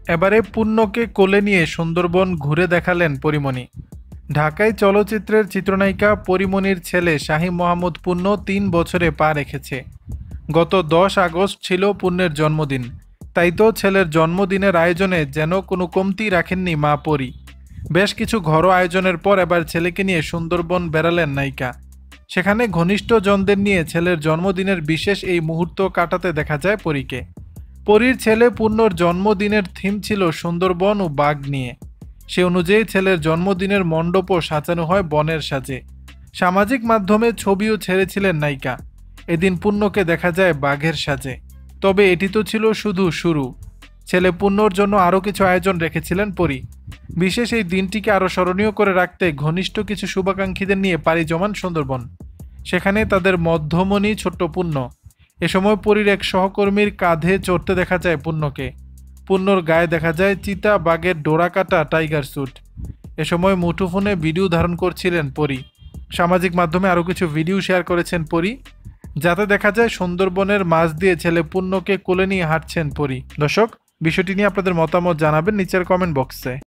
এবারে পূর্ণকে কোলে নিয়ে সুন্দরবন ঘুরে দেখালেন পরীমণি। ঢাকায় চলচ্চিত্রের চিত্রনায়িকা পরীমণির ছেলে শাহীম মোহাম্মদ পূর্ণ ৩ বছরে পা রেখেছে। গত ১০ আগস্ট ছিল পূর্ণের জন্মদিন, তাই তো ছেলের জন্মদিনের আয়োজনে যেন কোনো কমতি রাখেননি মা পরী। বেশ কিছু ঘরোয়া আয়োজনের পর এবার ছেলেকে নিয়ে সুন্দরবন বেড়ালেন নায়িকা। সেখানে ঘনিষ্ঠজনদের নিয়ে ছেলের জন্মদিনের বিশেষ এই মুহূর্ত কাটাতে দেখা যায় পরীকে। পরীর ছেলে পূর্ণর জন্মদিনের থিম ছিল সুন্দরবন ও বাঘ নিয়ে। সে অনুযায়ী ছেলের জন্মদিনের মণ্ডপও সাজানো হয় বনের সাজে। সামাজিক মাধ্যমে ছবিও ছেড়েছিলেন নায়িকা। এদিন পূর্ণকে দেখা যায় বাঘের সাজে। তবে এটি তো ছিল শুধু শুরু। ছেলে পূর্ণর জন্য আরও কিছু আয়োজন রেখেছিলেন পরী। বিশেষ এই দিনটিকে আরও স্মরণীয় করে রাখতে ঘনিষ্ঠ কিছু শুভাকাঙ্ক্ষীদের নিয়ে পাড়ি জমান সুন্দরবন। সেখানে তাদের মধ্যমণি ছোট্ট পূর্ণ। এ সময় পরীর এক সহকর্মীর কাঁধে চড়তে দেখা যায় পূর্ণকে। পূর্ণর গায়ে দেখা যায় চিতা বাঘের ডোরাকাটা টাইগার স্যুট। এ সময় মুঠোফোনে ভিডিও ধারণ করছিলেন পরী। সামাজিক মাধ্যমে আরও কিছু ভিডিও শেয়ার করেছেন পরী, যাতে দেখা যায় সুন্দরবনের মাঝ দিয়ে ছেলে পূর্ণকে কোলে নিয়ে হাঁটছেন পরী। দর্শক, বিষয়টি নিয়ে আপনাদের মতামত জানাবেন নিচের কমেন্ট বক্সে।